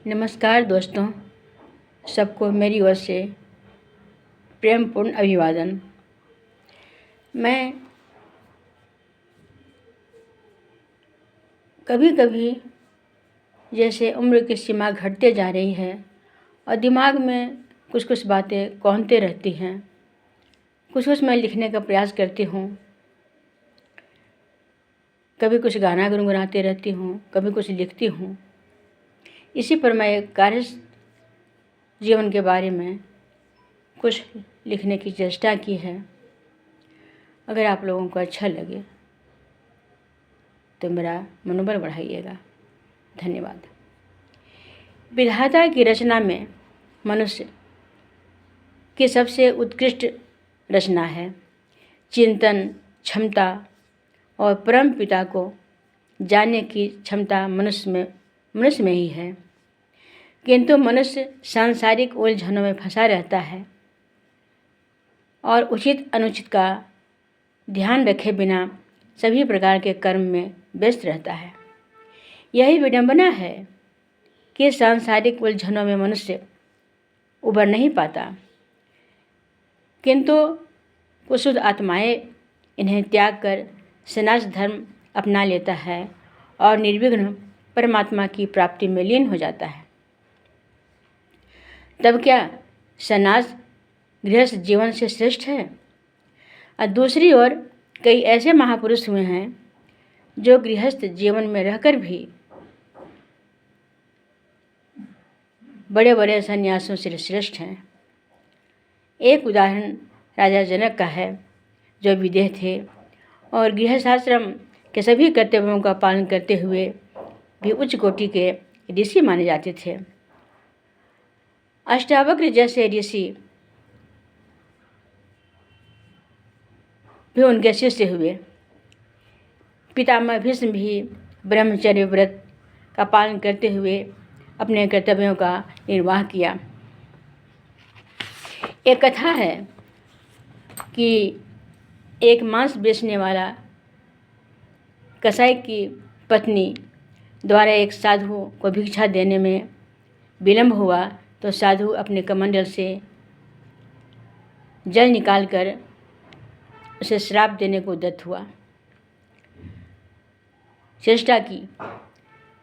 नमस्कार दोस्तों, सबको मेरी ओर से प्रेमपूर्ण अभिवादन। मैं कभी कभी जैसे उम्र की सीमा घटते जा रही है और दिमाग में कुछ कुछ बातें कौंधते रहती हैं, कुछ कुछ मैं लिखने का प्रयास करती हूँ। कभी कुछ गाना गुनगुनाती रहती हूँ, कभी कुछ लिखती हूँ। इसी पर मैं एक कार्य जीवन के बारे में कुछ लिखने की चेष्टा की है। अगर आप लोगों को अच्छा लगे तो मेरा मनोबल बढ़ाइएगा। धन्यवाद। विधाता की रचना में मनुष्य की सबसे उत्कृष्ट रचना है। चिंतन क्षमता और परम पिता को जानने की क्षमता मनुष्य में ही है, किंतु मनुष्य सांसारिक उलझनों में फंसा रहता है और उचित अनुचित का ध्यान रखे बिना सभी प्रकार के कर्म में व्यस्त रहता है। यही विडंबना है कि सांसारिक उलझनों में मनुष्य उबर नहीं पाता, किंतु कुछ शुद्ध आत्माएं इन्हें त्याग कर सन्यास धर्म अपना लेता है और निर्विघ्न परमात्मा की प्राप्ति में लीन हो जाता है। तब क्या सन्यास गृहस्थ जीवन से श्रेष्ठ है? और दूसरी ओर कई ऐसे महापुरुष हुए हैं जो गृहस्थ जीवन में रहकर भी बड़े बड़े सन्यासों से श्रेष्ठ हैं। एक उदाहरण राजा जनक का है, जो विदेह थे और गृहस्थाश्रम के सभी कर्तव्यों का पालन करते हुए भी उच्च कोटि के ऋषि माने जाते थे। अष्टावक्र जैसे ऋषि भी उनके शिष्य हुए। पितामह भीष्म भी ब्रह्मचर्य व्रत का पालन करते हुए अपने कर्तव्यों का निर्वाह किया। एक कथा है कि एक मांस बेचने वाला कसाई की पत्नी द्वारा एक साधु को भिक्षा देने में विलंब हुआ तो साधु अपने कमंडल से जल निकालकर उसे श्राप देने को उद्यत हुआ। चेष्टा की,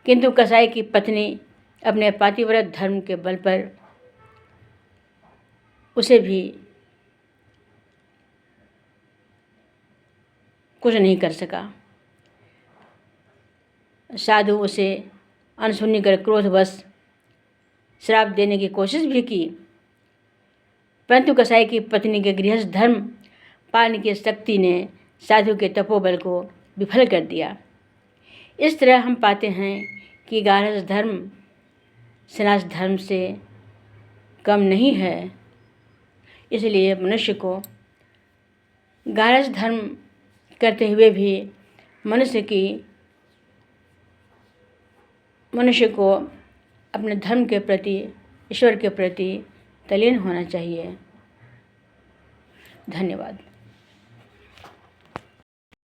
किंतु कसाई की पत्नी अपने पातिव्रत धर्म के बल पर उसे भी कुछ नहीं कर सका। साधु उसे अनसुनी कर क्रोधवश श्राप देने की कोशिश भी की, परंतु कसाई की पत्नी के गृहस्थ धर्म पालन की शक्ति ने साधु के तपोबल को विफल कर दिया। इस तरह हम पाते हैं कि गृहस्थ धर्म सन्यास धर्म से कम नहीं है। इसलिए मनुष्य को गृहस्थ धर्म करते हुए भी मनुष्य को अपने धर्म के प्रति, ईश्वर के प्रति तल्लीन होना चाहिए। धन्यवाद।